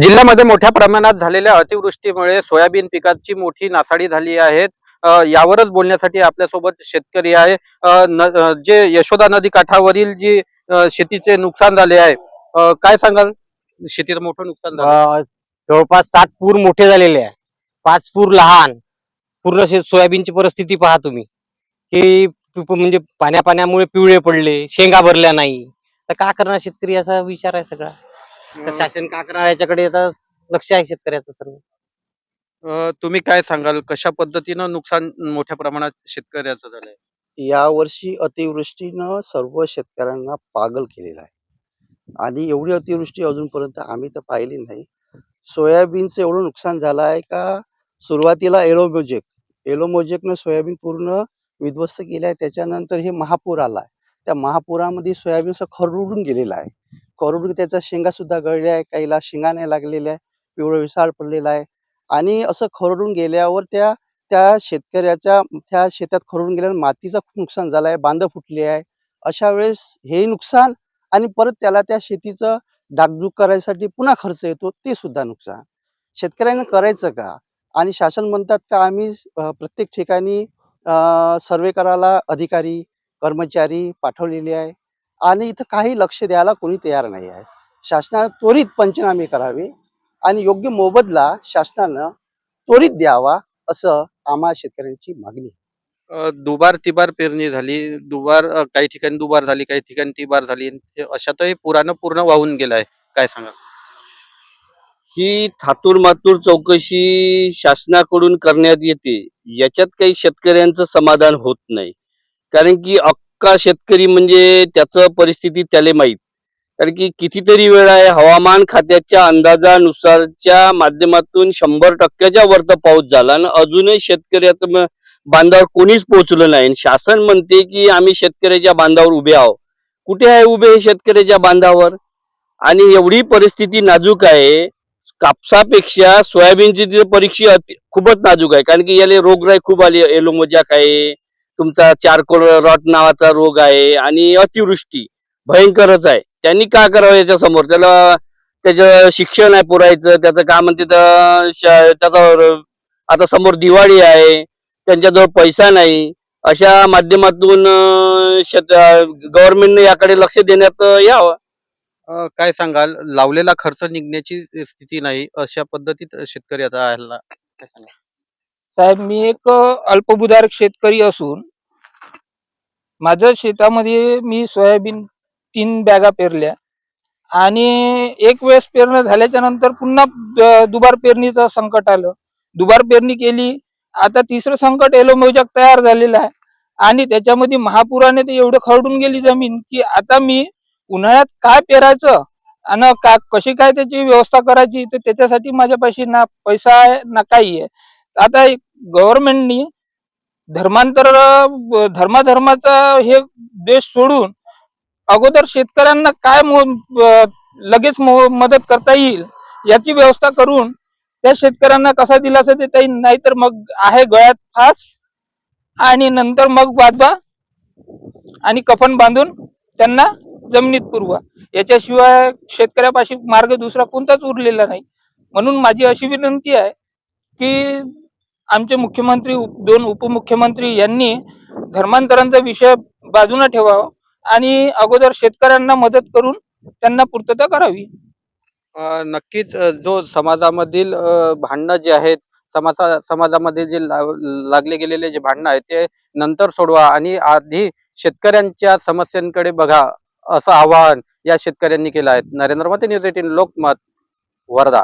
जिल्ह्यामध्ये मोठ्या प्रमाणात झालेल्या अतिवृष्टीमुळे सोयाबीन पिकाची मोठी नासाडी झाली आहे. यावरच बोलण्यासाठी आपल्यासोबत शेतकरी आहे. जे यशोदा नदी काठावरील जी शेतीचे नुकसान झाले आहे, काय सांगाल? शेतीचं मोठं नुकसान झालं. जवळपास 7 पूर मोठे झालेले आहे, 5 पूर लहान. पूर्ण सोयाबीनची परिस्थिती पहा तुम्ही, की म्हणजे पाण्यामुळे पिवळे पडले, शेंगा भरल्या नाही. तर का करणार शेतकरी, असा विचार आहे सगळा. तर शासन का करणार याच्याकडे आता लक्ष आहे शेतकऱ्याचं सर्व. तुम्ही काय सांगाल, कशा पद्धतीनं नुकसान मोठ्या प्रमाणात शेतकऱ्याचं झालंय? यावर्षी अतिवृष्टीनं सर्व शेतकऱ्यांना पागल केलेलं आहे आणि एवढी अतिवृष्टी अजूनपर्यंत आम्ही तर पाहिली नाही. सोयाबीनचं एवढं नुकसान झालं आहे का सुरुवातीला एलोमोजेकनं सोयाबीन पूर्ण विध्वस्त केलं आहे. त्याच्यानंतर हे महापूर आला आहे. त्या महापुरामध्ये सोयाबीन असं खरडून गेलेलं आहे. खरडून त्याच्या शेंगासुद्धा गळल्या आहे, काहीला शेंगा नाही लागलेल्या आहे, पिवळं विसाळ पडलेला आहे. आणि असं खरडून गेल्यावर त्या त्या शेतकऱ्याच्या त्या शेतात खरडून गेल्यावर मातीचं खूप नुकसान झालं आहे, बांधं फुटली आहे. अशा वेळेस हे नुकसान आणि परत त्याला त्या शेतीचं डागडूग करायसाठी पुन्हा खर्च येतो, ते सुद्धा नुकसान. शेतकऱ्यांना करायचं का? आणि शासन म्हणतात का आम्ही प्रत्येक ठिकाणी सर्वे करायला अधिकारी, कर्मचारी पाठवलेले आहे आणि इथं काही लक्ष द्यायला कोणी तयार नाही आहे. शासनानं त्वरित पंचनामे करावे आणि योग्य मोबदला शासनानं त्वरित द्यावा, असं आम्हा शेतकऱ्यांची मागणी आहे. दुबार तिबार पेरणी झाली, काही ठिकाणी दुबार झाली, काही ठिकाणी तिबार झाली. अशातही पुरानं पूर्ण वाहून गेलाय. काय सांगा? ही थातूर मातूर चौकशी शासनाकडून करण्यात येते, याच्यात काही शेतकऱ्यांचं समाधान होत नाही. कारण की अख्खा शेतकरी म्हणजे त्याचं परिस्थिती त्याला माहीत. कारण की कितीतरी वेळा हवामान खात्याच्या अंदाजानुसारच्या माध्यमातून 100%च्या वरती पाऊस झाला आणि अजूनही शेतकऱ्याचं बांधावर कोणीच पोहोचलं नाही. शासन म्हणते की आम्ही शेतकऱ्याच्या बांधावर उभे आहोत. कुठे आहे उभे शेतकऱ्याच्या बांधावर? आणि एवढी परिस्थिती नाजूक आहे, कापसापेक्षा सोयाबीनची परीक्षा खूपच नाजूक आहे. कारण की याला रोगराई खूप आली, एलोमोजॅक आहे, तुमचा चारकोल रॉट नावाचा रोग आहे आणि अतिवृष्टी भयंकरच आहे. त्यांनी काय करावं याच्या समोर? त्याचं शिक्षण आहे पुरायचं, त्याचं काय म्हणते त्याचा आता समोर दिवाळी आहे, त्यांच्याजवळ पैसा नाही. अशा माध्यमातून गव्हर्नमेंटने याकडे लक्ष देण्यात यावं. काय सांगाल? लावलेला खर्च निघण्याची स्थिती नाही, अशा पद्धतीत शेतकरी आता आहे. काय सांगाल? साहेब, मी एक अल्पभूधारक शेतकरी असून माझ्या शेतामध्ये मी सोयाबीन 3 बॅगा पेरल्या आणि एक वेळेस पेरणं झाल्याच्या नंतर पुन्हा दुबार पेरणीचं संकट आलं. दुबार पेरणी केली, आता तिसरं संकट एलोमोजॅक तयार झालेलं आहे आणि त्याच्यामध्ये महापुराने ते एवढं खरडून गेली जमीन की आता मी उन्हाळ्यात काय पेरायचं आणि कशी काय त्याची व्यवस्था करायची, तर त्याच्यासाठी माझ्यापाशी ना पैसा आहे ना काही आहे. आता गव्हर्नमेंटनी धर्माचा हे देश सोडून अगोदर शेतकऱ्यांना काय लगेच मदत करता येईल याची व्यवस्था करून त्या शेतकऱ्यांना कसा दिलासा देता येईल. नाहीतर मग आहे गळ्यात फास आणि नंतर मग वाजवा आणि कफन बांधून त्यांना जमिनीत पुरवा. याच्याशिवाय शेतकऱ्यापाशी मार्ग दुसरा कोणताच उरलेला नाही. म्हणून माझी अशी विनंती आहे की आमचे मुख्यमंत्री, 2 उपमुख्यमंत्री यांनी धर्मांतरांचा विषय बाजूला ठेवावा आणि अगोदर शेतकऱ्यांना मदत करून त्यांना पूर्तता करावी. नक्कीच जो समाजामधील भांडणं जे आहेत, समाजामध्ये जे लागले गेलेले जे भांडणं आहेत ते नंतर सोडवा आणि आधी शेतकऱ्यांच्या समस्यांकडे बघा, असं आवाहन या शेतकऱ्यांनी केलं आहे. नरेंद्र मोदी न्यूज 18 लोकमत, वर्धा.